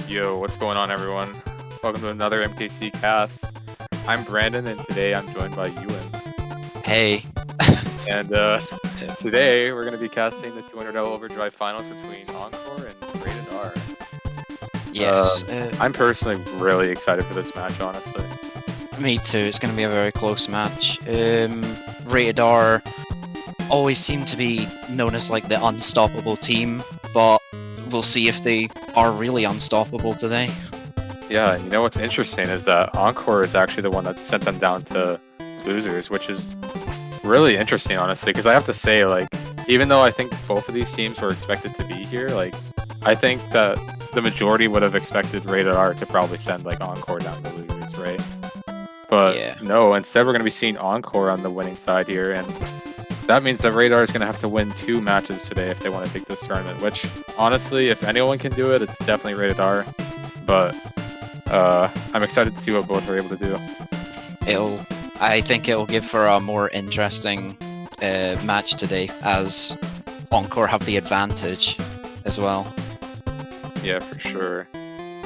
Yo, what's going on, everyone? Welcome to another MKC cast. I'm Brandon, and today I'm joined by Euan. Hey. And today we're going to be casting the $200 Overdrive finals between Encore and Rated R. Yes. I'm personally really excited for this match, honestly. Me too. It's going to be a very close match. Rated R always seem to be known as like the unstoppable team, but we'll see if they are really unstoppable today. Yeah, and you know what's interesting is that Encore is actually the one that sent them down to losers, which is really interesting, honestly, because I have to say, like, even though I think both of these teams were expected to be here, like, I think that the majority would have expected Rated R to probably send, like, Encore down to losers, right? But Yeah. no, instead we're going to be seeing Encore on the winning side here, and that means that Rated R is going to have to win 2 matches today if they want to take this tournament, which, honestly, if anyone can do it, it's definitely Rated R, but I'm excited to see what both are able to do. I think it'll give for a more interesting match today, as Encore have the advantage as well. Yeah, for sure.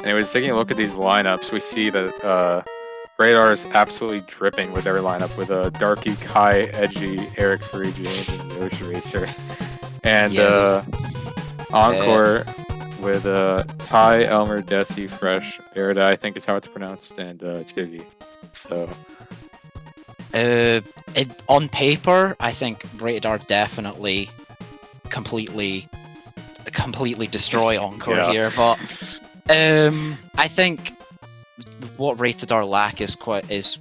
Anyways, taking a look at these lineups, we see that Radar is absolutely dripping with their lineup with Darky, Kai, Edgy, Eric Free, James, and Yoshi Racer. And Encore with Ty, Elmer, Deci, Fresh, Erida, I think is how it's pronounced, and Jivy. So on paper, I think Rated R definitely completely destroy Encore here, but I think what Rated R lack is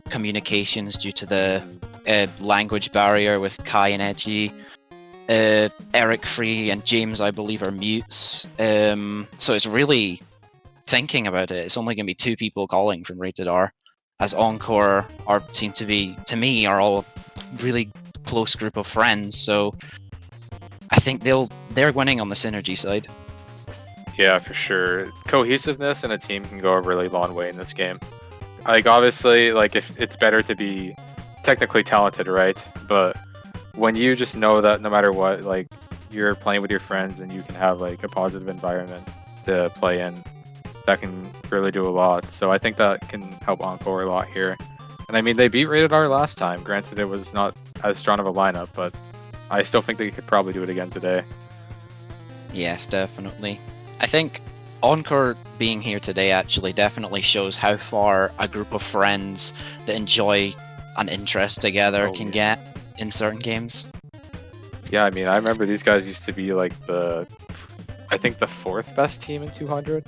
communications due to the language barrier with Kai and Edgy. Eric Free and James, I believe, are mutes. So it's really thinking about it. It's only going to be 2 people calling from Rated R, as Encore seem to be, to me, are all really close group of friends. So I think they're winning on the synergy side. yeah, for sure. Cohesiveness in a team can go a really long way in this game. Like, obviously, like, if it's better to be technically talented, right? But when you just know that no matter what, like, you're playing with your friends and you can have, like, a positive environment to play in, that can really do a lot. So I think that can help Encore a lot here. And I mean, they beat Rated R last time. Granted, it was not as strong of a lineup, but I still think they could probably do it again today. Yes, definitely. I think Encore being here today actually definitely shows how far a group of friends that enjoy an interest together can get in certain games. Yeah, I mean, I remember these guys used to be like I think the 4th best team in 200,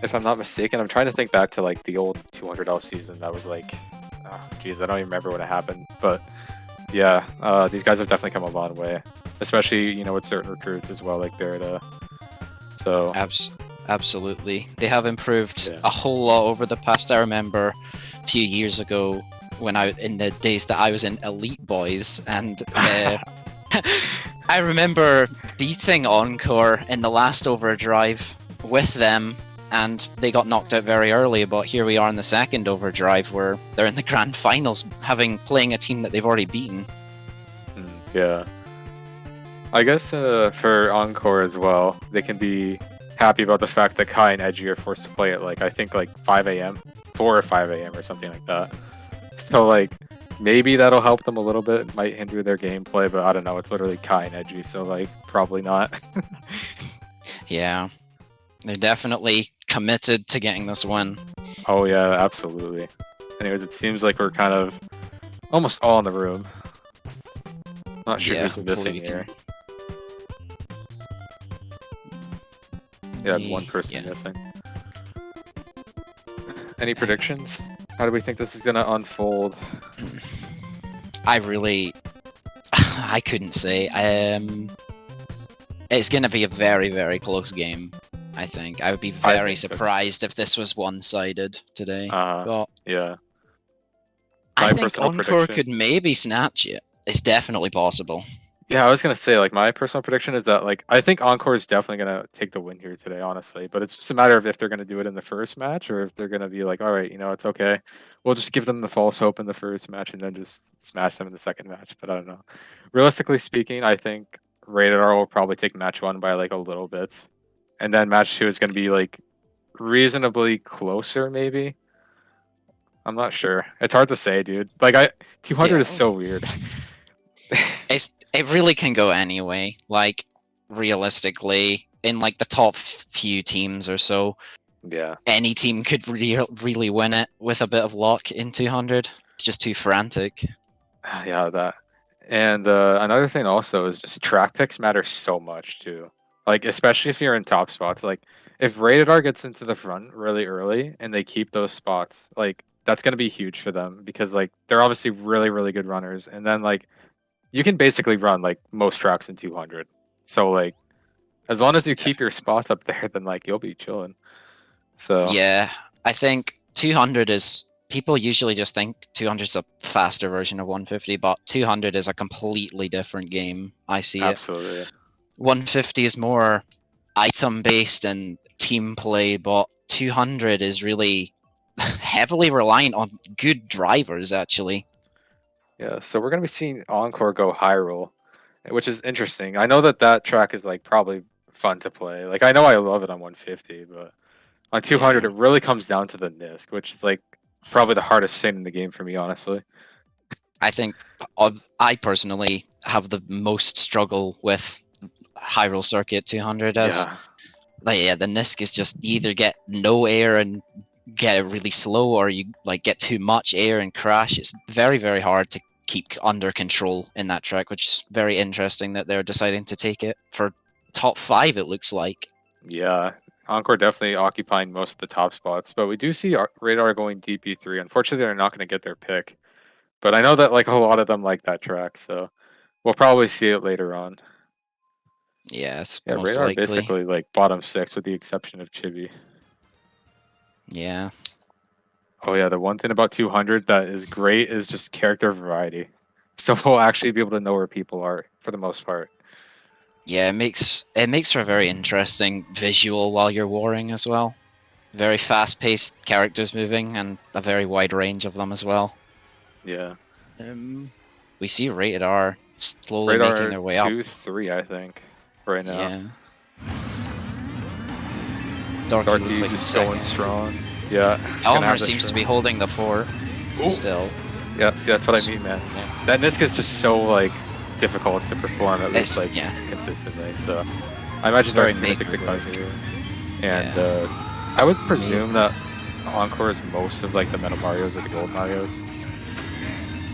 if I'm not mistaken. I'm trying to think back to like the old 200L season. That was like, oh, geez, I don't even remember when it happened. But yeah, these guys have definitely come a long way, especially, you know, with certain recruits as well, like Derrida. So absolutely, they have improved a whole lot over the past. I remember a few years ago when in the days that I was in Elite Boys, and I remember beating Encore in the last Overdrive with them, and they got knocked out very early. But here we are in the second Overdrive, where they're in the grand finals, playing a team that they've already beaten. Yeah, I guess for Encore as well, they can be happy about the fact that Kai and Edgy are forced to play at like, I think, like 5 a.m., 4 or 5 a.m. or something like that. So like, maybe that'll help them a little bit. It might hinder their gameplay, but I don't know. It's literally Kai and Edgy, so like, probably not. Yeah, they're definitely committed to getting this win. Oh yeah, absolutely. Anyways, it seems like we're kind of almost all in the room. Not sure who's missing here. Yeah, one person missing. Any predictions? How do we think this is going to unfold? I couldn't say. It's going to be a very, very close game, I think. I would be very surprised if this was one-sided today. But yeah. I think Encore could maybe snatch it. It's definitely possible. Yeah, I was going to say, like, my personal prediction is that, like, I think Encore is definitely going to take the win here today, honestly. But it's just a matter of if they're going to do it in the first match or if they're going to be like, all right, you know, it's okay. We'll just give them the false hope in the first match and then just smash them in the second match. But I don't know. Realistically speaking, I think Rated R will probably take match 1 by, like, a little bit. And then match 2 is going to be, like, reasonably closer, maybe. I'm not sure. It's hard to say, dude. 200 Yeah. is so weird. It really can go anyway. Like realistically, in like the top few teams or so, Yeah. any team could really win it with a bit of luck in 200. It's just too frantic. Yeah, that. And another thing also is just track picks matter so much too. Like especially if you're in top spots. Like if Radar gets into the front really early and they keep those spots, like that's gonna be huge for them because like they're obviously really, really good runners. And then like you can basically run like most tracks in 200. So like as long as you keep your spots up there, then like you'll be chilling. So Yeah, I think 200 is. People usually just think 200 is a faster version of 150, but 200 is a completely different game. I see it. absolutely. 150 is more item based and team play, but 200 is really heavily reliant on good drivers, actually. Yeah, so we're gonna be seeing Encore go Hyrule, which is interesting. I know that that track is like probably fun to play. Like I know I love it on 150, but on 200 Yeah. it really comes down to the Nisk, which is like probably the hardest thing in the game for me, honestly. I think I personally have the most struggle with Hyrule Circuit 200 as Yeah, like yeah, the Nisk is just you either get no air and get it really slow, or you like get too much air and crash. It's very hard to keep under control in that track, which is very interesting that they're deciding to take it for top 5. It looks like. yeah. Encore definitely occupying most of the top spots, but we do see Radar going DP3. Unfortunately, they're not going to get their pick, but I know that like a lot of them like that track, so we'll probably see it later on. Yeah, it's Yeah, most Radar likely. basically like bottom 6 with the exception of Chibi. Yeah. Oh yeah, the one thing about 200 that is great is just character variety. So we'll actually be able to know where people are for the most part. Yeah, it makes for a very interesting visual while you're warring as well. Very fast-paced characters moving and a very wide range of them as well. Yeah. We see Rated R slowly making Radar their way up. 2-3, I think, right now. Yeah. Darky Darky looks like is he's going second. strong. Yeah. Elmer seems to be holding the fort Ooh. still. Yeah, see that's what I mean, man. Yeah. That Nisk is just so like difficult to perform at least like yeah. consistently. So I imagine very Darky's gonna take the cut make or here. And I would presume that Encore is most of like the Metal Marios or the Gold Marios.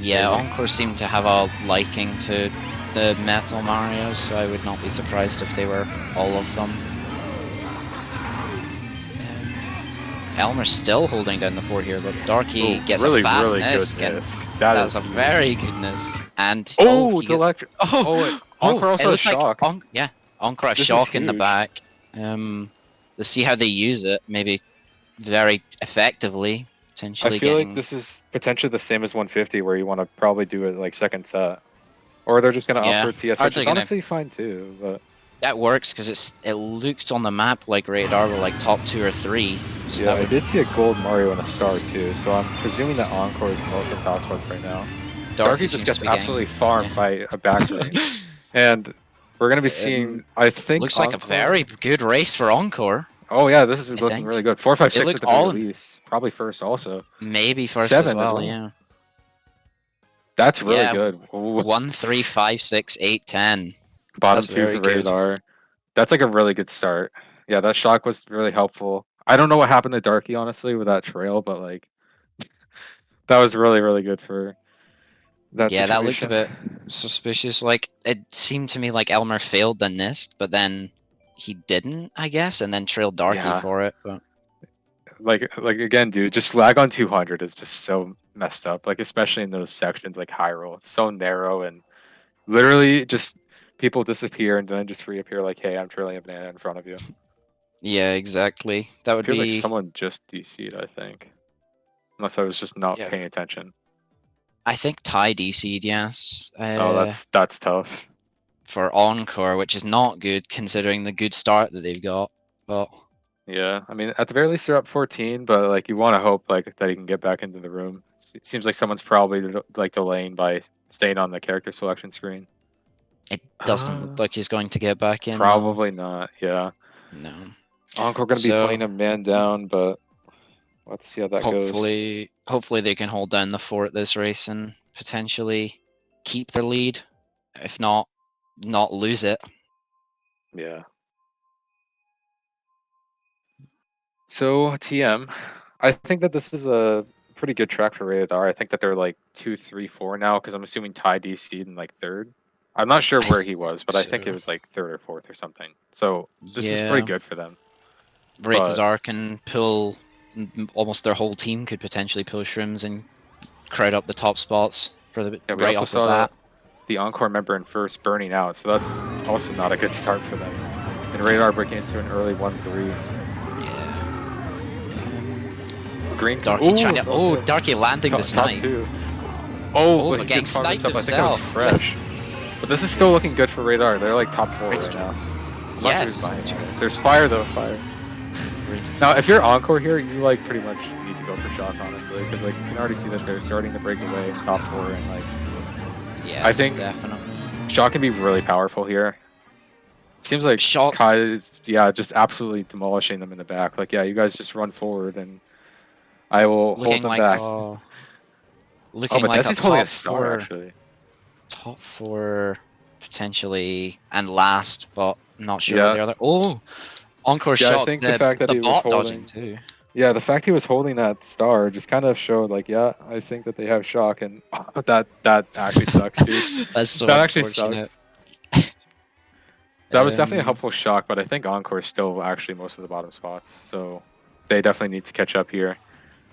Yeah, Encore seem to have a liking to the Metal Marios, so I would not be surprised if they were all of them. Elmer's still holding down the fort here, but Darky gets really, a fast really Nisk, good and Nisk. that's a very good Nisk. And the he gets, electric. Encore it also has looks like shock. Encore has This is shock in the huge. back. To see how they use it, maybe very effectively, potentially I feel getting. like this is potentially the same as 150, where you want to probably do it like second set, or they're just gonna Yeah. opt for TS, Or which they're is gonna- honestly fine too. But That works because it looked on the map like Radar were like top 2 or 3. So yeah, that I did see a gold Mario and a star too, so I'm presuming that Encore is most of top spots right now. Darky seems just to gets be getting- absolutely farmed by a back lane, and we're gonna be seeing. I think looks like a Encore- very good race for Encore. Oh yeah, this is I looking think. really good. 4, 5, It 6 looked at the very all- least. Probably first also. Maybe first 7 as as well, well. yeah. That's really Yeah, good. Ooh, 1, 3, 5, 6, 8, 10. bottom That's 2 very for good. Radar. That's like a really good start. Yeah, that shock was really helpful. I don't know what happened to Darky honestly with that trail, but like that was really, really good for that Yeah, that looked a situation. bit suspicious. Like, it seemed to me like Elmer failed the Nist, but then he didn't, I guess, and then trailed Darky Yeah. for it. But Like again, dude, just lag on 200 is just so messed up. Like especially in those sections like Hyrule, it's so narrow and literally just people disappear and then just reappear like, hey, I'm trailing a banana in front of you. yeah, exactly. That would Feels be. like someone just DC'd, I think. Unless I was just not Yeah. paying attention. I think Ty DC'd, yes. Oh, that's tough. For Encore, which is not good considering the good start that they've got. But Yeah, I mean, at the very least they're up 14, but like you want to hope like that he can get back into the room. Seems like someone's probably like delaying by staying on the character selection screen. it doesn't look like he's going to get back in. Probably not. Yeah. No. Encore going to be So- playing a man down, but we'll have to see how that goes. Hopefully they can hold down the fort this race and potentially keep the lead. If not lose it. Yeah. So TM, I think that this is a pretty good track for Rated R. I think that they're like 2, 3, 4 now because I'm assuming Ty DC in like third. I'm not sure where he was, but I think it was like third or fourth or something. So this is pretty good for them. Rated R can pull almost their whole team could potentially pull Shrooms and crowd up the top spots for the we right also off saw the bat. the Encore member in first burning out, so that's also not a good start for them. And Radar breaking into an early 1-3. Yeah. Green Darky trying to Darky landing the top snipe. two. Oh, but getting sniped I think it was fresh. But this is still looking good for Radar. They're like top 4 right now. Yes. There's fire though, fire. Now, if you're Encore here, you like pretty much need to go for shock, honestly, because like you can already see that they're starting to break away in top 4, and like yeah, I think definitely shock can be really powerful here. Seems like Shock, Kai is just absolutely demolishing them in the back. Like you guys just run forward and I will hold them back. Looking but like Deci's a holding top a star 4, actually. top 4 potentially and last, but not sure Yeah. where the other. Oh, Encore shock. I think the fact that he was bot holding dodging too. Yeah, the fact he was holding that star just kind of showed like, yeah, I think that they have shock, and that actually sucks, dude. That's so that actually unfortunate. sucks. That was definitely a helpful shock, but I think Encore is still actually most of the bottom spots, so they definitely need to catch up here.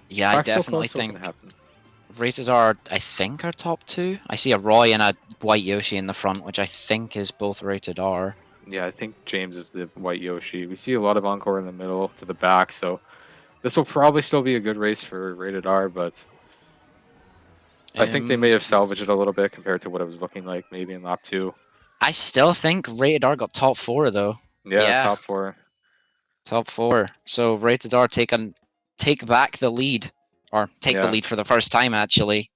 Yeah, I definitely think Rated R, I think, are top 2. I see a Roy and a White Yoshi in the front, which I think is both Rated R. Yeah, I think James is the White Yoshi. We see a lot of Encore in the middle to the back, so this will probably still be a good race for Rated R, but I think they may have salvaged it a little bit compared to what it was looking like maybe in lap 2. I still think Rated R got top 4 though. Yeah, top 4. Top 4. So Rated R take back the lead, or take the lead for the first time actually,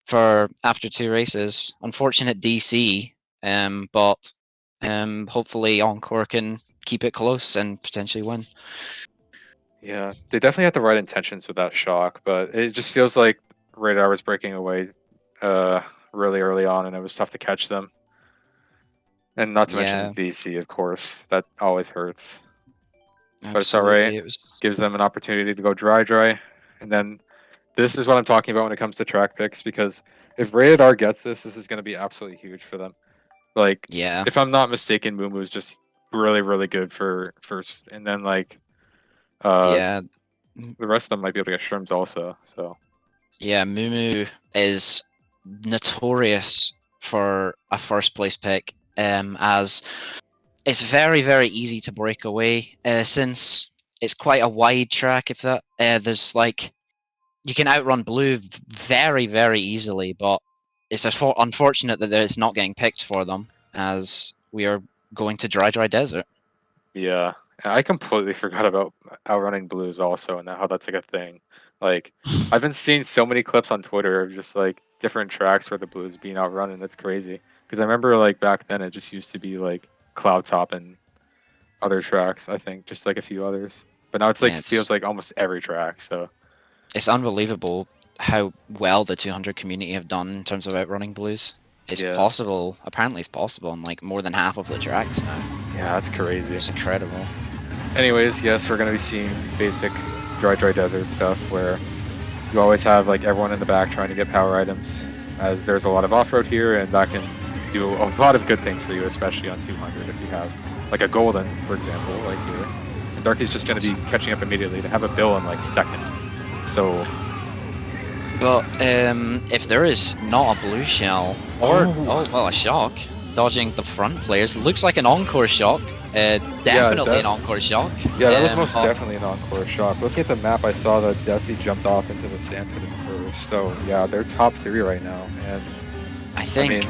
for after 2 races. Unfortunate DC, but hopefully Encore can keep it close and potentially win. Yeah, they definitely had the right intentions with that shock, but it just feels like Radar was breaking away really early on, and it was tough to catch them. And not to mention DC, of course. That always hurts. Absolutely. But it's alright. Gives them an opportunity to go dry. And then this is what I'm talking about when it comes to track picks, because if Radar gets this is going to be absolutely huge for them. Like, if I'm not mistaken, Moomoo's just really, really good for first, and then like the rest of them might be able to get Shrooms also. So yeah, Moomoo is notorious for a first place pick, as it's very, very easy to break away since it's quite a wide track. If that there's like you can outrun Blue very, very easily, but it's unfortunate that it's not getting picked for them, as we are going to dry desert. Yeah, I completely forgot about outrunning Blues also, and how that's like a thing. Like, I've been seeing so many clips on Twitter of just like different tracks where the Blues being outrun, and it's crazy. Because I remember like back then it just used to be like Cloud Top and other tracks. I think just like a few others, but now it's like it feels like almost every track. So it's unbelievable how well the 200 community have done in terms of outrunning Blues. It's possible. Apparently, it's possible on like more than half of the tracks now. Yeah, that's crazy. It's incredible. Anyways, yes, we're gonna be seeing basic dry desert stuff where you always have like everyone in the back trying to get power items, as there's a lot of off-road here, and that can do a lot of good things for you, especially on 200 if you have like a golden, for example, like here. And Darky's just gonna be catching up immediately to have a bill in like second. So. But if there is not a blue shell, or a shock, dodging the front players, looks like an Encore shock. Definitely an Encore shock. Yeah, that was most definitely an Encore shock. Looking at the map, I saw that Deci jumped off into the sand pit first. So yeah, they're top 3 right now, and I think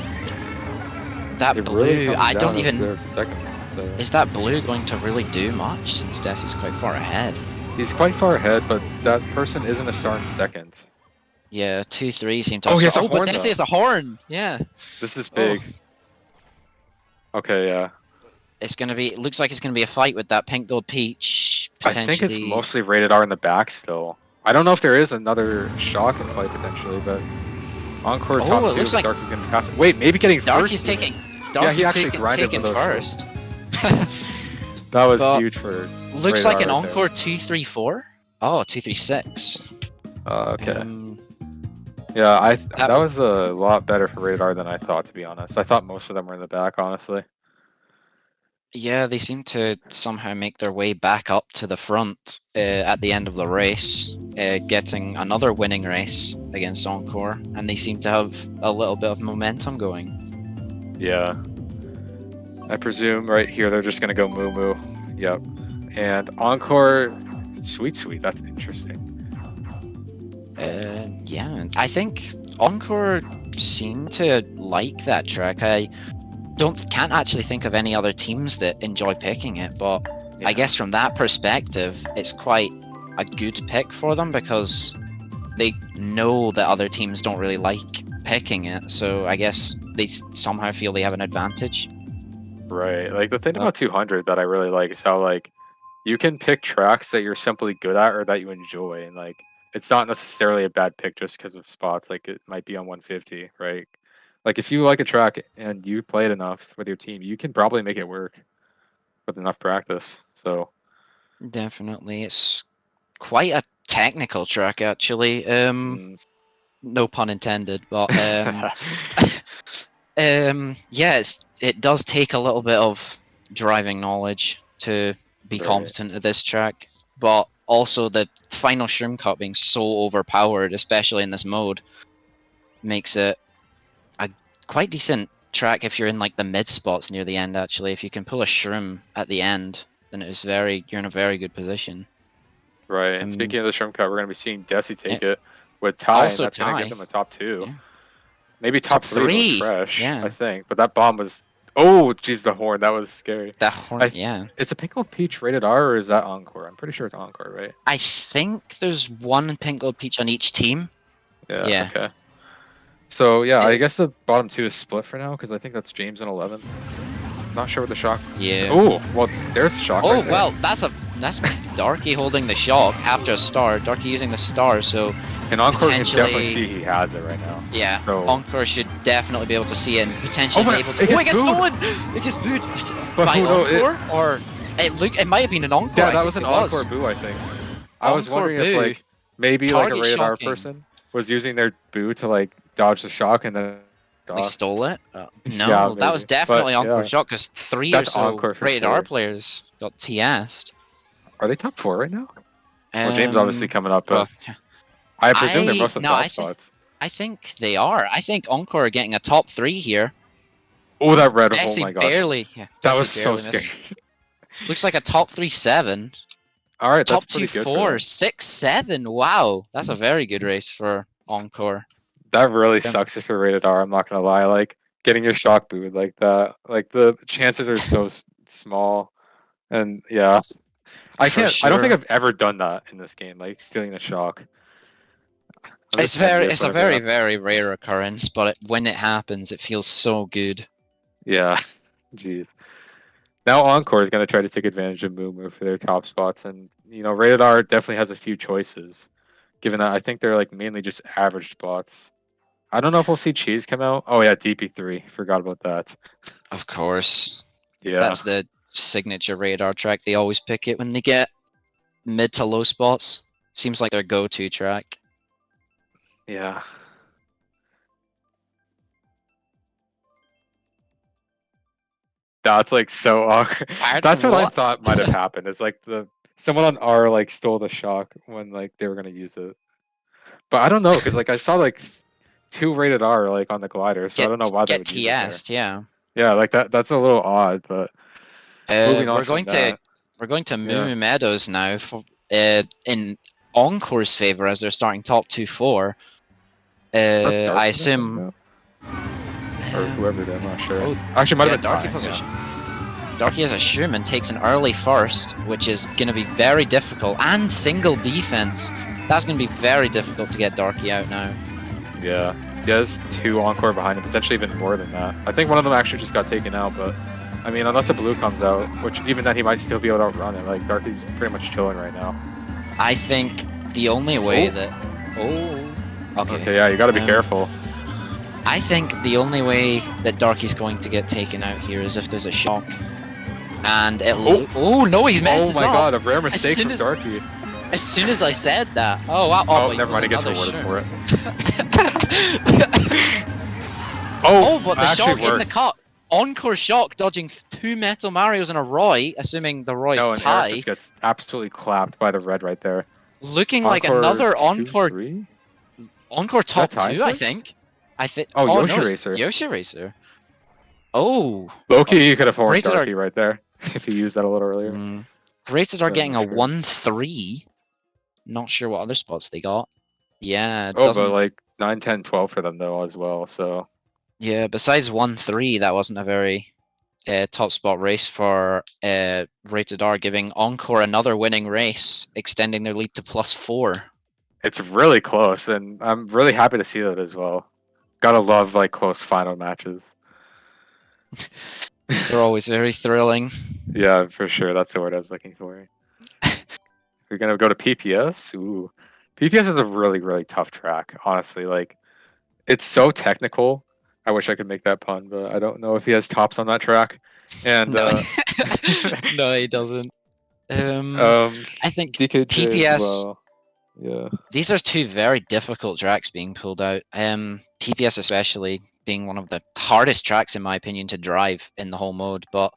that blue. I don't even. Is that blue going to really do much since Deci's quite far ahead? He's quite far ahead, but that person isn't a star in second. Yeah, 2-3 seem to. He has a horn, but Deci has a horn. Yeah. This is big. Okay, yeah. It's gonna be. It looks like it's gonna be a fight with that pink gold peach. I Potentially. think it's mostly rated R in the back still. I don't know if there is another shock in play potentially, but Encore top it 2, looks like Darky's gonna pass it. Wait, maybe getting Darky's first. taking. Yeah, he Darky actually grinded taking with those first. That was But huge for. Looks radar like an right there. Encore 234. Oh, 236. Okay. Yeah, that that- was a lot better for radar than I thought, to be honest. I thought most of them were in the back, honestly. Yeah, they seem to somehow make their way back up to the front at the end of the race, getting another winning race against Encore, and they seem to have a little bit of momentum going. Yeah. I presume right here they're just gonna go Moo Moo. Yep. And Encore, sweet. That's interesting. Yeah, I think Encore seem to like that track. I can't actually think of any other teams that enjoy picking it, but Yeah. I guess from that perspective, it's quite a good pick for them because they know that other teams don't really like picking it. So I guess they somehow feel they have an advantage. Right. Like the thing about 200 that I really like is how like you can pick tracks that you're simply good at or that you enjoy, and like it's not necessarily a bad pick just because of spots. Like it might be on 150, right? Like if you like a track and you play it enough with your team, you can probably make it work with enough practice. So Definitely, it's quite a technical track actually. No pun intended, but yeah, it does take a little bit of driving knowledge to be Right. competent at this track, but also the final shroom cut being so overpowered, especially in this mode, makes it a quite decent track if you're in like the mid spots near the end. Actually, if you can pull a shroom at the end, then you're in a very good position. right. And Um, speaking of the shrimp cut, we're gonna be seeing Deci take yeah. it with Ty, and Also that's gonna Ty. give them a top 2. Yeah. Maybe top Top 3 3, fresh, yeah. I think. But that bomb was oh geez, the horn, that was scary. That horn, I- yeah. Is a Pink Gold Peach rated R or is that Encore? I'm pretty sure it's Encore, right? I think there's one pink gold peach on each team. Yeah. Yeah. Okay. So yeah, I It- guess the bottom 2 is split for now because I think that's James and 11. Not sure what the shock. Yeah. Oh well, there's the shock. Oh right there. well, that's Darky holding the shock after a star. Darky using the star, so And Encore can potentially- definitely see he has it right now. yeah. So- Encore should definitely be able to see it and potentially Oh, be but able it to. Oh, gets it gets booed. stolen! It gets booed But by who knows, Encore, or it might have been an Encore. Yeah, I that think was an it Encore boo, I think. I was Encore wondering if boo. like maybe like a Target rated R shocking. person was using their boo to like dodge the shock and then. They stole it? No, Yeah, that was maybe. definitely But, Encore yeah. shot because 3 That's or so Encore for rated sure. R players got TS'd. Are they top 4 right now? Well, James obviously coming up, but well, I presume they're most of no, top I think- spots. I think they are. I think Encore are getting a top 3 here. Oh, that red! Deci Oh my gosh, barely. Yeah, that Deci was so barely missed. scary. Looks like a top 3-7. All right, Top that's pretty good. 2-4, 6-7. Wow, that's a very good race for Encore. That really Yeah. sucks if you're rated R. I'm not gonna lie. Like getting your shock booed like that, like the chances are so small. And yeah, I For can't. I don't think sure. I've ever done that in this game. Like stealing a shock. I'm It's just envious it's a whenever very that- very rare occurrence, but when it happens, it feels so good. Yeah, jeez. Now Encore is gonna try to take advantage of Moo Moo for their top spots, and you know, rated R definitely has a few choices. Given that I think they're like mainly just average spots. I don't know if we'll see Cheese come out. Oh yeah, DP3. Forgot about that. Of course, Yeah. that's the signature radar track. They always pick it when they get mid to low spots. Seems like their go-to track. Yeah. That's like so awkward. Pardon, That's what I what? thought might have happened. It's like someone on R like stole the shock when like they were gonna use it. But I don't know because like I saw like 2 rated R like on the glider, so I don't know why they get would use it there. TS'd, yeah. Yeah, like that's a little odd, but moving on We're from going that, we're going to Moo Yeah. Moo Meadows now for in Encore's favor as they're starting top 2-4. Darky I or assume something? No. Or whoever did, I'm not sure. Oh, Actually, might yeah, have been Darky Ty, position. yeah. Darky has a shroom and takes an early first, which is going to be very difficult. And single defense. That's going to be very difficult to get Darky out now. Yeah, he has 2 Encore behind him, potentially even more than that. I think one of them actually just got taken out, but I mean, unless the blue comes out, which even then he might still be able to outrun it. Like, Darky's pretty much chilling right now. I think the only way that... Okay, yeah, you gotta be careful. I think the only way that Darky's going to get taken out here is if there's a shock. And it... Oh, no, he's messed up. Oh my god, a rare As mistake soon from Darky. As soon as I said that... Oh, wow. Oh, wait, never mind, he gets another rewarded shirt. for it. Oh, but the shock worked. in the cut. Encore shock, dodging 2 Metal Marios in a Roy, assuming the Roy's No, and tie. Eric just gets absolutely clapped by the red right there. Looking like another Encore... 3? Encore top 2, I first? think. Oh, Yoshi no, Racer. Yoshi Racer. Oh. Loki, you could have forced Rated Darky right there if he used that a little earlier. Rated are I'm getting a not sure. 1-3. Not sure what other spots they got. Yeah. Oh, but like 9, 10, 12 for them though as well. So yeah, besides 1-3, that wasn't a very top spot race for Rated R, giving Encore another winning race, extending their lead to +4. it's really close, and I'm really happy to see that as well. Gotta love like close final matches. They're always very thrilling. Yeah, for sure. That's the word I was looking for. We're gonna go to PPS. Ooh, PPS is a really, really tough track. Honestly, like it's so technical. I wish I could make that pun, but I don't know if he has tops on that track. And No, no, he doesn't. I think DKJ PPS. as well. Yeah. These are 2 very difficult tracks being pulled out. PPS especially being one of the hardest tracks in my opinion to drive in the whole mode, but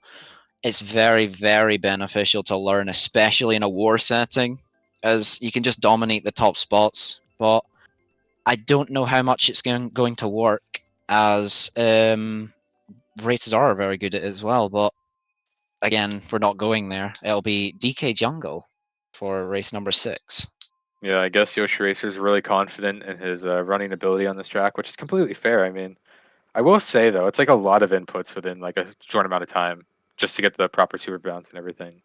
it's very, very beneficial to learn, especially in a war setting, as you can just dominate the top spots. But I don't know how much it's going to work, as Rated R are very good at it as well. But again, we're not going there. It'll be DK Jungle for race number 6. Yeah, I guess Yoshi Racer is really confident in his running ability on this track, which is completely fair. I mean, I will say though, it's like a lot of inputs within like a short amount of time just to get the proper super bounce and everything.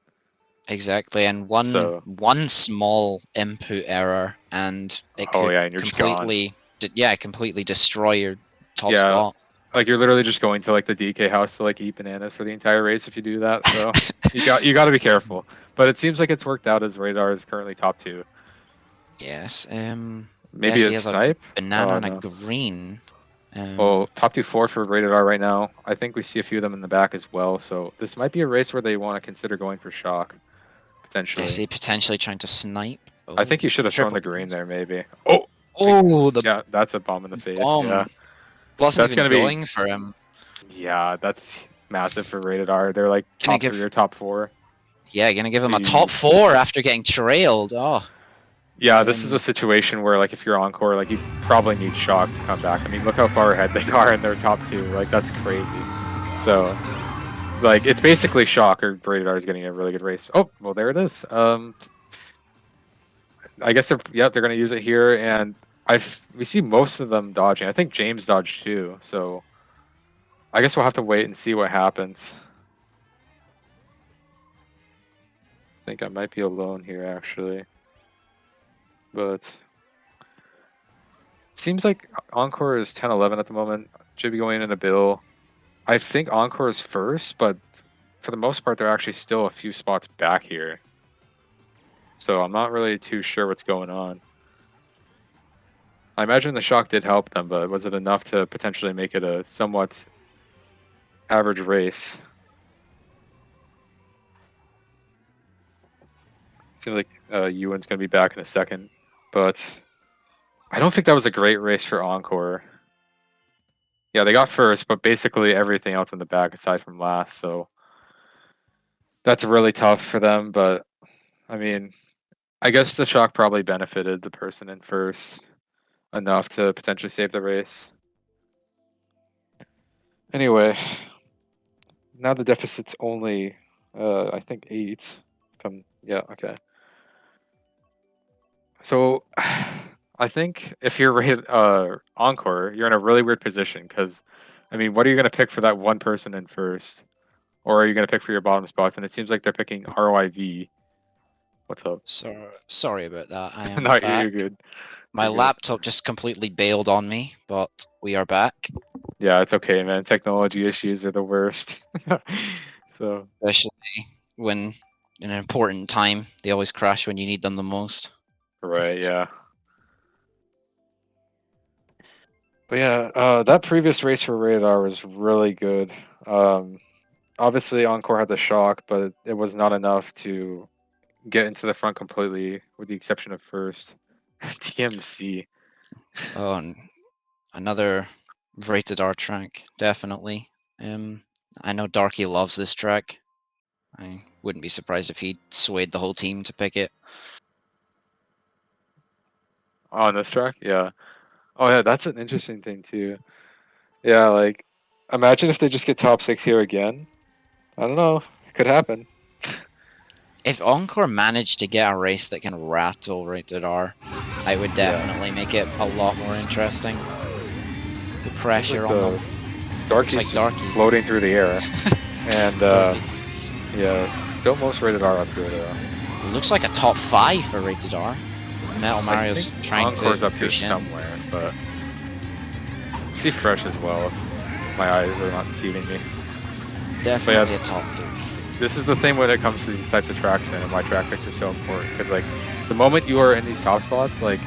Exactly, and one small input error, and it could and you're just completely, completely destroy your top Yeah. spot. Like you're literally just going to like the DK house to like eat bananas for the entire race if you do that. So you got to be careful. But it seems like it's worked out as Radar is currently top 2. Yes. Maybe Deci a has snipe. Banana and no. a green. Well, top 2-4 for Rated R right now. I think we see a few of them in the back as well. So this might be a race where they want to consider going for shock, potentially. Deci potentially trying to snipe. Oh, I think he should have thrown the triple green greens. there, maybe. The That's a bomb in the face. bomb. Yeah, Wasn't That's even gonna be- going for him. yeah, that's massive for Rated R. They're like Gonna top give- 3 or top 4. Yeah, gonna give him a Ooh. top 4 after getting trailed. Oh, Yeah, this is a situation where, like, if you're Encore, like, you probably need shock to come back. I mean, look how far ahead they are in their top 2. Like, that's crazy. So, like, it's basically shock or Rated R is getting a really good race. Oh, well, there it is. I guess they're going to use it here, and we see most of them dodging. I think James dodged too, so I guess we'll have to wait and see what happens. I think I might be alone here, actually. But seems like Encore is 10-11 at the moment. Should be going in a bill. I think Encore is first, but for the most part, they're actually still a few spots back here. So I'm not really too sure what's going on. I imagine the shock did help them, but was it enough to potentially make it a somewhat average race? Seems like Euan's going to be back in a second. But I don't think that was a great race for Encore. Yeah, they got first, but basically everything else in the back aside from last. So that's really tough for them. But I mean, I guess the shock probably benefited the person in first enough to potentially save the race. Anyway, now the deficit's only, I think 8. Yeah, okay. So, I think if you're rated Encore, you're in a really weird position because, I mean, what are you going to pick for that one person in first? Or are you going to pick for your bottom spots? And it seems like they're picking ROIV. What's up? Sorry about that. I am No, back. you're good. My You're good. laptop just completely bailed on me, but we are back. Yeah, it's okay, man. Technology issues are the worst. So Especially when in an important time, they always crash when you need them the most. right, yeah. But yeah, that previous race for Radar was really good. Obviously, Encore had the shock, but it was not enough to get into the front completely, with the exception of first. TMC. Oh, and another rated R track, definitely. I know Darky loves this track. I wouldn't be surprised if he swayed the whole team to pick it. On this track, yeah. Oh yeah, that's an interesting thing too. Yeah, like imagine if they just get top 6 here again. I don't know. It could happen. If Encore managed to get a race that can rattle rated R, I would definitely make it a lot more interesting. The pressure on them. Darky's like just Darky. floating through the air. And Darky. yeah, still most rated R up here though. It looks like a top 5 for rated R. Metal Mario's I think trying Encore's to up here push in. somewhere, but see Fresh as well if my eyes are not deceiving me. Definitely a top 3. This is the thing when it comes to these types of tracks, man, and why track picks are so important. Because, like, the moment you are in these top spots, like,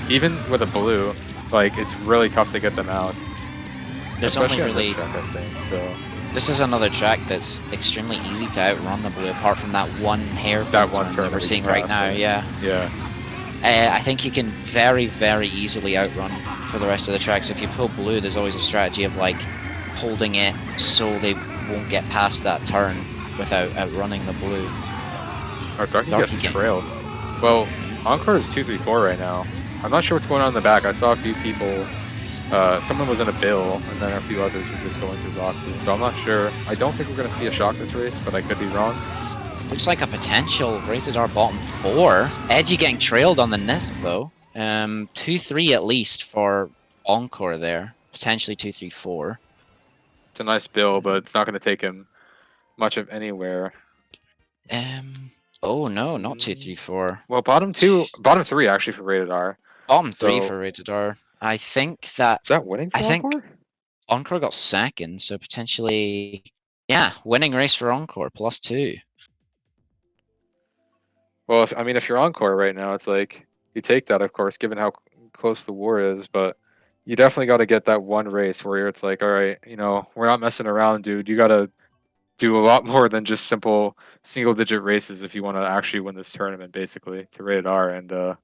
even with a blue, like, it's really tough to get them out. There's Especially only on really... this track, I think, so... This is another track that's extremely easy to outrun the blue, apart from that one hairpin That one turn turn that we're that seeing he's right now, past, yeah. Yeah. I think you can very, very easily outrun for the rest of the tracks. If you pull blue, there's always a strategy of, like, holding it so they won't get past that turn without outrunning the blue. Or Darky gets trailed. Well, Encore is 2-3-4 right now. I'm not sure what's going on in the back. I saw a few people... someone was in a bill, and then a few others were just going through boxes. So I'm not sure. I don't think we're going to see a shock this race, but I could be wrong. Looks like a potential rated R bottom 4. Edgy getting trailed on the Nisk though. 2-3 at least for Encore there. Potentially 2-3-4. It's a nice bill, but it's not going to take him much of anywhere. Oh no, not 2-3-4. Well, bottom 3 actually for rated R. Bottom 3 for rated R. I think that... Is that winning for Encore? Encore got second, so potentially... Yeah, winning race for Encore, +2. Well, if you're Encore right now, it's like, you take that, of course, given how close the war is, but you definitely got to get that one race where it's like, all right, we're not messing around, dude. You got to do a lot more than just simple single-digit races if you want to actually win this tournament, basically, to rated R. And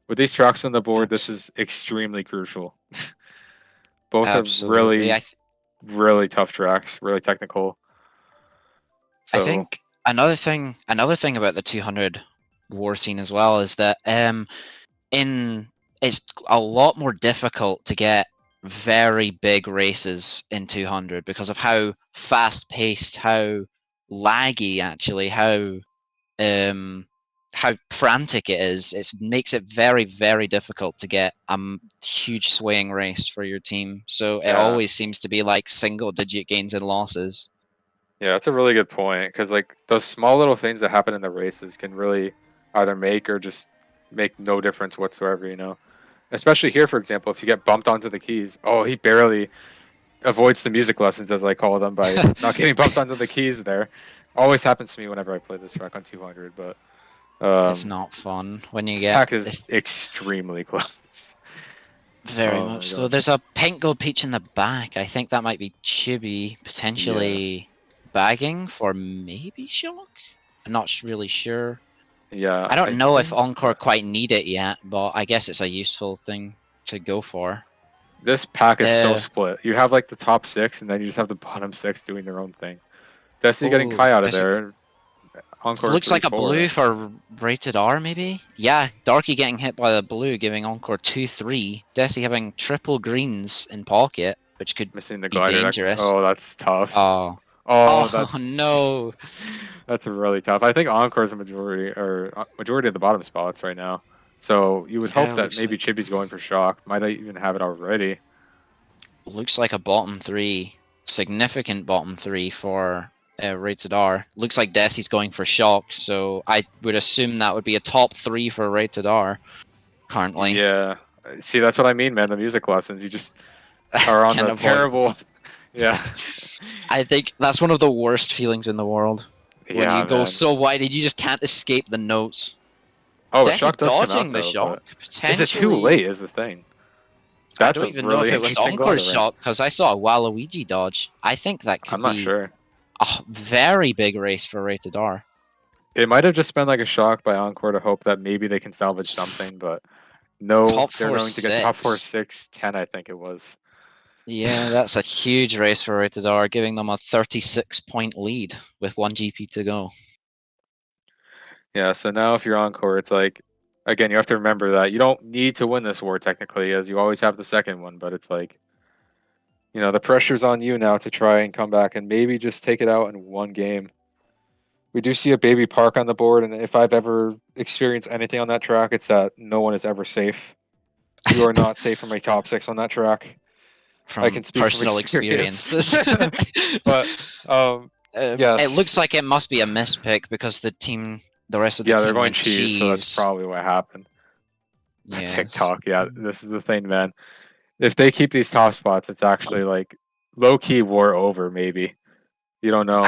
with these tracks on the board, this is extremely crucial. Both Absolutely. are really tough tracks, really technical. So, I think another thing about the 200 war scene as well is that it's a lot more difficult to get very big races in 200 because of how fast-paced, how laggy actually, how frantic it is. It makes it very, very difficult to get a huge swaying race for your team. So it always seems to be like single-digit gains and losses. Yeah, that's a really good point, because like those small little things that happen in the races can really either make or just make no difference whatsoever, Especially here, for example, if you get bumped onto the keys, he barely avoids the music lessons, as I call them, by not getting bumped onto the keys there. Always happens to me whenever I play this track on 200, but... it's not fun when you this get... pack is extremely close. Very much so. There's a pink gold peach in the back. I think that might be Chibi, potentially bagging for maybe shock? I'm not really sure. Yeah. I don't know if Encore quite need it yet, but I guess it's a useful thing to go for. This pack is so split. You have like the top 6, and then you just have the bottom 6 doing their own thing. Deci getting Kai out of there. Encore looks like a 3-4. blue for rated R, maybe? Yeah, Darky getting hit by the blue, giving Encore 2-3. Deci having triple greens in pocket, which could missing the be glider. dangerous. Oh, that's tough. Oh, no. That's really tough. I think Encore's a majority of the bottom spots right now. So you would hope that maybe Chibi's going for shock. Might even have it already. Looks like a bottom 3, significant bottom 3 for rated R. Looks like Deci's going for shock, so I would assume that would be a top 3 for rated R currently. Yeah. See, that's what I mean, man. The music lessons, you just are on Can't the avoid. terrible. Yeah. I think that's one of the worst feelings in the world. When Yeah, you go man. so wide and you just can't escape the notes. Oh, a Deci shock does come dodging out the though, shock, but is it too potentially. late? Is the thing. I That's don't a even know really if it was interesting Encore's glider ramp. shock because I saw a Waluigi dodge. I think that I'm could not be sure. a very big race for Rated R. It might have just been like a shock by Encore to hope that maybe they can salvage something, but no, Top they're four going to get top 4, six. 6, 10, I think it was. Yeah, that's a huge race for Rated R, giving them a 36-point lead with 1 GP to go. Yeah, so now if you're Encore, it's like, again, you have to remember that you don't need to win this war technically, as you always have the second one, but it's like, the pressure's on you now to try and come back and maybe just take it out in one game. We do see a baby park on the board, and if I've ever experienced anything on that track, it's that no one is ever safe. You are not safe from a top 6 on that track. I From can speak from personal experience. experiences. But It yes, looks like it must be a mispick because the rest of the yeah, they're team going went cheese, so that's cheese. probably what happened. Yes. TikTok, yeah, this is the thing, man. If they keep these top spots, it's actually like low key war over. Maybe you don't know.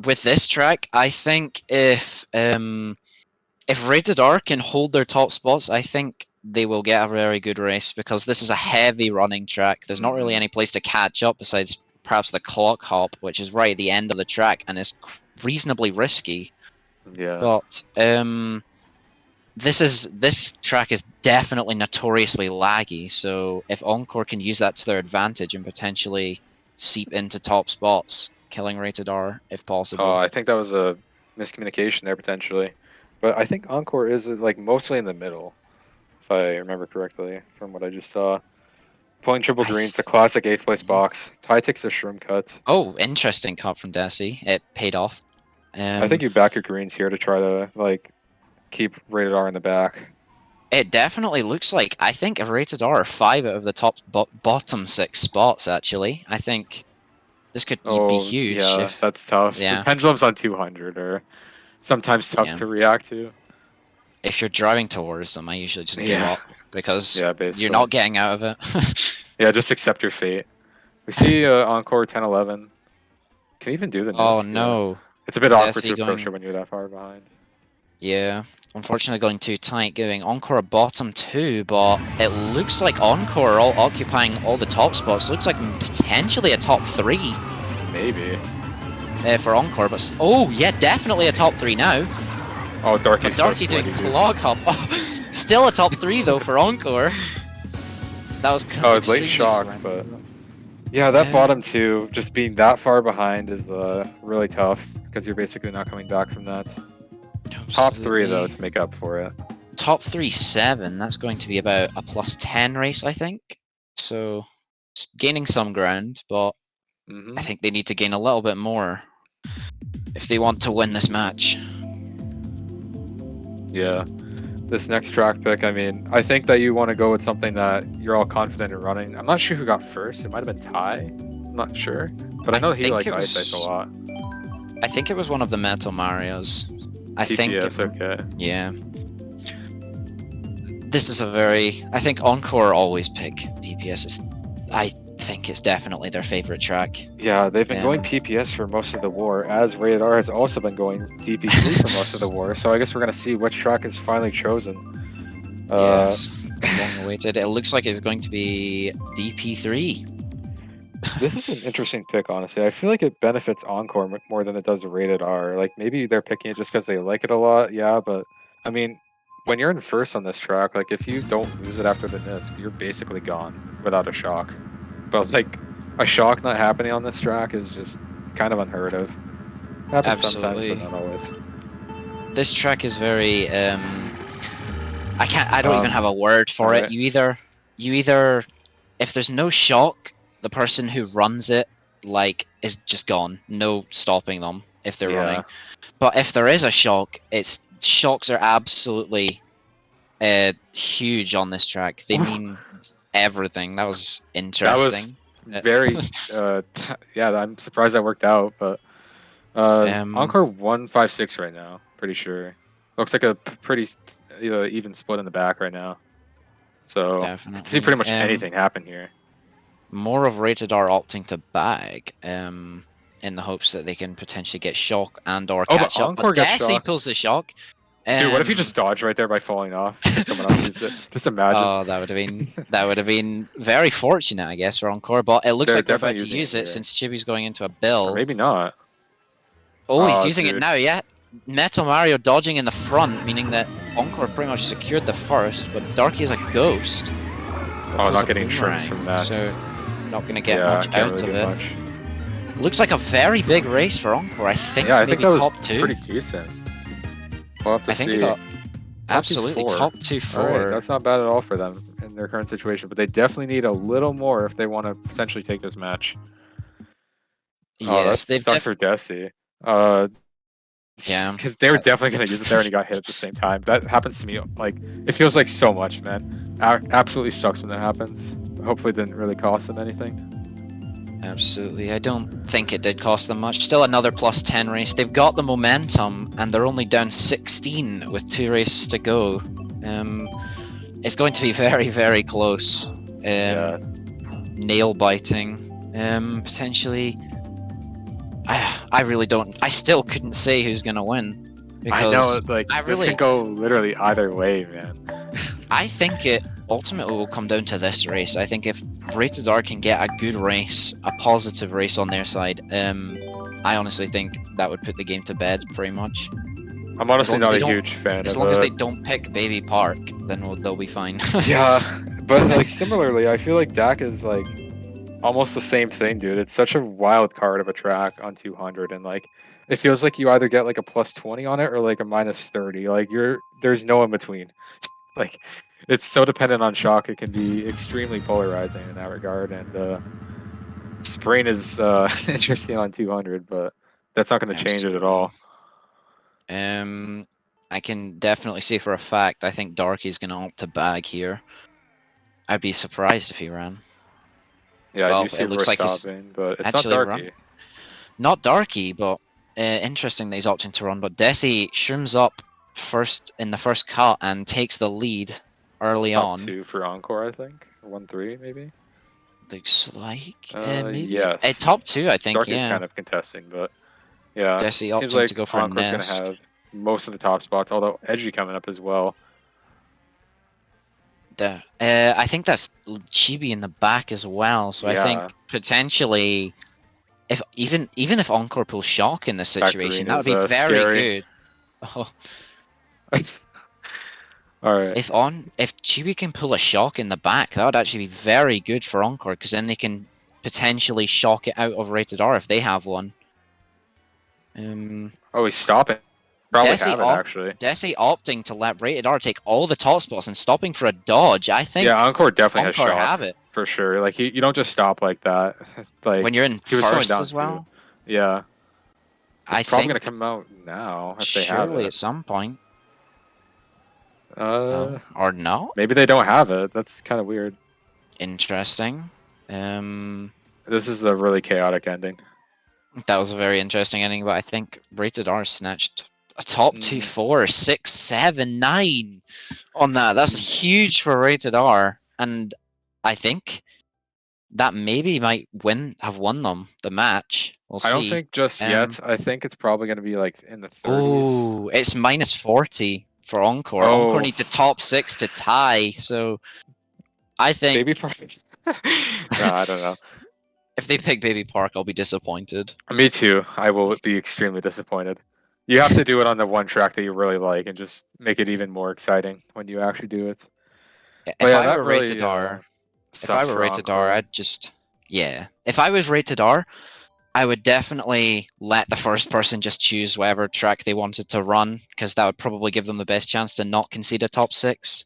With this track, I think if Rated R can hold their top spots, I think they will get a very good race because this is a heavy running track. There's not really any place to catch up besides perhaps the clock hop, which is right at the end of the track and is reasonably risky. Yeah. But this track is definitely notoriously laggy. So if Encore can use that to their advantage and potentially seep into top spots, killing Rated R if possible. I think that was a miscommunication there potentially, but I think Encore is like mostly in the middle, if I remember correctly from what I just saw. Pulling triple greens, the classic 8th place box. Ty takes the shroom cut. Oh, interesting cut from Deci. It paid off. I think you back your greens here to try to like keep Rated R in the back. It definitely looks like. I think if Rated R are 5 out of the top bottom 6 spots. Actually, I think this could be huge. Yeah, that's tough. The Yeah, pendulums on 200 are sometimes tough to react to. if you're driving towards them, I usually just give up because basically. you're not getting out of it. Yeah, just accept your fate. We see Encore 10-11. Can even do the Oh Nisk, no. Yeah. It's a bit awkward Deci to approach going- her when you're that far behind. Yeah, unfortunately going too tight, giving Encore a bottom 2, but it looks like Encore are all occupying all the top spots. Looks like potentially a top 3. Maybe. For Encore, but oh yeah, definitely a top 3 now. Oh, Darky Doing clog hop. Still a top 3 though for Encore. That was it's late shock, but yeah, that bottom 2, just being that far behind is really tough because you're basically not coming back from that. Top 3 though to make up for it. Top 3 7. That's going to be about a plus 10 race, I think. So gaining some ground, but I think they need to gain a little bit more if they want to win this match. Yeah. This next track pick, I mean, I think that you want to go with something that you're all confident in running. I'm not sure who got first. It might have been Ty. I'm not sure. But I know he likes Ice a lot. I think it was one of the Metal Marios. PPS, okay. Yeah. This is I think Encore always pick PPS. I think it's definitely their favorite track. Yeah, they've been going PPS for most of the war, as Rated R has also been going DP3 for most of the war. So I guess we're going to see which track is finally chosen. Yes, long awaited. It looks like it's going to be DP3. This is an interesting pick, honestly. I feel like it benefits Encore more than it does Rated R. Like, maybe they're picking it just because they like it a lot, yeah, but I mean, when you're in first on this track, like, if you don't lose it after the Nisk, you're basically gone without a shock. But, like, a shock not happening on this track is just kind of unheard of. Happens sometimes, but not always. This track is very, I don't even have a word for it. You either, if there's no shock, the person who runs it, like, is just gone. No stopping them if they're running. But if there is a shock, shocks are absolutely huge on this track. They mean everything. That was interesting. That was very, yeah, I'm surprised that worked out, but Encore 156 right now, pretty sure. Looks like a pretty even split in the back right now. So, you can see pretty much anything happen here. more of Rated R opting to bag, in the hopes that they can potentially get shock and or Oh, catch the up. Encore But got Deci shocked. pulls the shock. Dude, what if you Um, just dodge right there by falling off? Because someone else used it. Just imagine. Oh, that would have been very fortunate, I guess, for Encore. But it looks They're like they're about definitely to using use it it here. since Chibi's going into a Or bill. maybe not. Oh, he's Oh, using it dude. now, yeah. Metal Mario dodging in the front, meaning that Encore pretty much secured the first, but Darky is a ghost. Oh, Pulls not a getting shrimps boomerang, from that. so not going to get Yeah, much can't out really of get it. much. Looks like a very big race for Encore. I think Yeah, I maybe think that was top two. pretty decent. We'll have to I think see. they got Top absolutely four. top two All right, four. that's not bad at all for them in their current situation, but they definitely need a little more if they want to potentially take this match. Oh, that Yes, they've sucks for Deci. Uh, yeah. because they were definitely gonna use it there, and he got hit at the same time. That happens to me. Like, it feels like so much, man. Absolutely sucks when that happens. Hopefully, it didn't really cost them anything. Absolutely. I don't think it did cost them much. Still another plus 10 race. They've got the momentum and they're only down 16 with 2 races to go. It's going to be very, very close. Yeah. Nail biting. Potentially. I really don't. I still couldn't say who's going to win. I know, Because like, I this really. can go literally either way, man. I think it ultimately will come down to this race. I think if Rated R can get a good race, a positive race on their side, I honestly think that would put the game to bed pretty much. I'm honestly As long as not they a don't- huge fan As of long as it. they don't pick Baby Park, then they'll be fine. Yeah, but like similarly, I feel like Dak is like almost the same thing, dude. It's such a wild card of a track on 200, and like it feels like you either get like a plus 20 on it or like a minus 30. Like there's no in between. Like it's so dependent on shock. It can be extremely polarizing in that regard. And Sprain is interesting on 200, but that's not going to change it at all. I can definitely say for a fact I think Darky's going to opt to bag here. I'd be surprised if he ran. Yeah, Well, I do see it looks like he's stopping, but it's not actually Darky. run. Not Darky, but interesting that he's opting to run. But Deci shrooms up first in the first cut and takes the lead early Top on. 2 for Encore, I think. 1-3 maybe. Looks like maybe yes. top 2, I think. Darky's Yeah, kind of contesting, but yeah, Deci seems opting like to go for a Encore's nest. gonna have most of the top spots, although Edgy coming up as well. I think that's Chibi in the back as well. So I Yeah. think potentially, if even if Encore pulls shock in this situation, green that would is, be very scary. good. Oh, All right. if Chibi can pull a shock in the back, that would actually be very good for Encore because then they can potentially shock it out of Rated R if they have one. Oh, he's stopping. Probably Deci have it actually. Deci opting to let Rated R take all the top spots and stopping for a dodge. I think Yeah, Encore definitely Encore has shock have it for sure. Like you don't just stop like that. Like when you're in he was slowing first down as well. too. Yeah, I it's probably think gonna come out now if they have surely it. at some point. Uh, Or no? maybe they don't have it. That's kind of weird. Interesting. This is a really chaotic ending. That was a very interesting ending, but I think Rated R snatched a top 2, 4, 6, 7, 9 on that. That's huge for Rated R, and I think that maybe might have won them the match. We'll see. I don't think just yet. I think it's probably going to be like in the 30s. Oh, it's minus 40 for Encore. Oh. Encore need to top 6 to tie, so I think Baby Park. No, I don't know. if they pick Baby Park, I'll be disappointed. Me too. I will be extremely disappointed. You have to do it on the one track that you really like and just make it even more exciting when you actually do it. If yeah, I that were really, Rated R, if I sucks were for Rated R, Encore. I'd just If I was Rated R, I would definitely let the first person just choose whatever track they wanted to run because that would probably give them the best chance to not concede a top 6.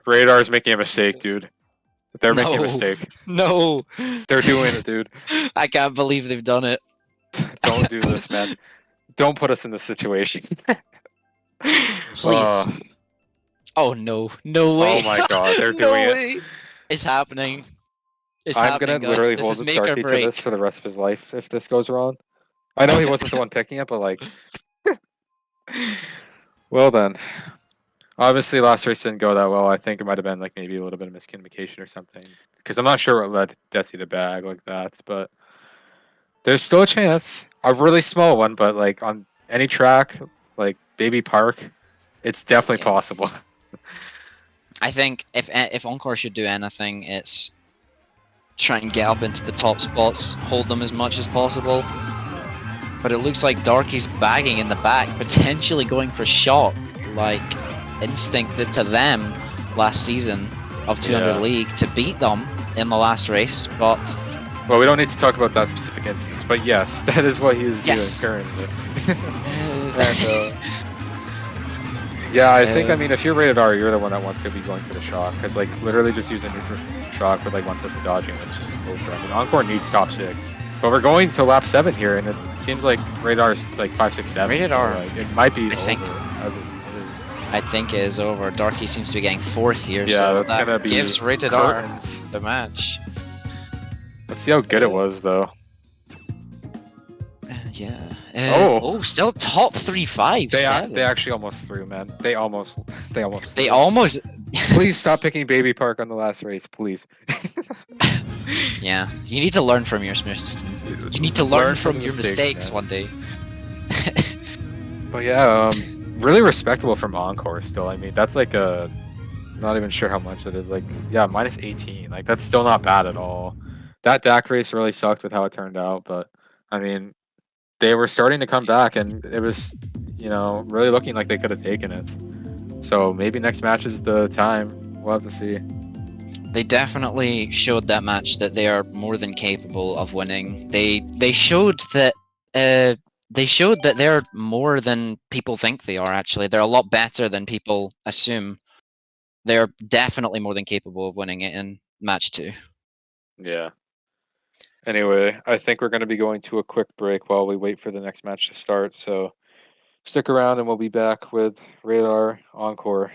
Radar is making a mistake, dude. They're making a No. mistake. No, They're doing it, dude. I can't believe they've done it. Don't do this, man. Don't put us in this situation. Please. Oh no! No way! Oh my god, they're No doing it. way. It's happening. It's I'm happening, gonna guys. literally This hold is the make or Darky to break. this for the rest of his life if this goes wrong. I know he wasn't the one picking it, but like, well then, Obviously, last race didn't go that well. I think it might have been like maybe a little bit of miscommunication or something. Because I'm not sure what led Deci the bag like that, but there's still a chance. A really small one, but like on any track, like Baby Park, it's definitely Yeah. possible. I think if Encore should do anything, it's try and get up into the top spots, hold them as much as possible. But it looks like Darky's bagging in the back, potentially going for shock, like Instinct did to them last season of 200 League to beat them in the last race. But well, we don't need to talk about that specific instance, but yes, that is what he is doing currently. And, yeah, I think, I mean, if you're rated R, you're the one that wants to be going for the shock, because, like, literally just use a neutral shock with, like, one person dodging, it's just over. I mean, Encore needs top 6. But we're going to lap 7 here, and it seems like radar is, like, 5, 6, 7. Rated R, like, it might be I think, as it is. I think it is over. Darky seems to be getting 4th here, yeah, so that's that gonna be gives Rated curtains. R the match. Let's see how good it was, though. Yeah. Oh, still top 3, 5, they 7. they actually almost threw, man. They almost. They almost. Please stop picking Baby Park on the last race, please. Yeah, you need to learn from your mistakes. You need to learn from your mistakes one day. But yeah, really respectable from Encore still. I mean, that's like a. Not even sure how much it is. Like, yeah, minus 18. Like, that's still not bad at all. That DAC race really sucked with how it turned out, but I mean, they were starting to come back, and it was, you know, really looking like they could have taken it. So maybe next match is the time. We'll have to see. They definitely showed that match that they are more than capable of winning. They showed that they're more than people think they are. Actually, they're a lot better than people assume. They're definitely more than capable of winning it in match 2. Yeah. Anyway, I think we're going to be going to a quick break while we wait for the next match to start. So stick around and we'll be back with Radar Encore.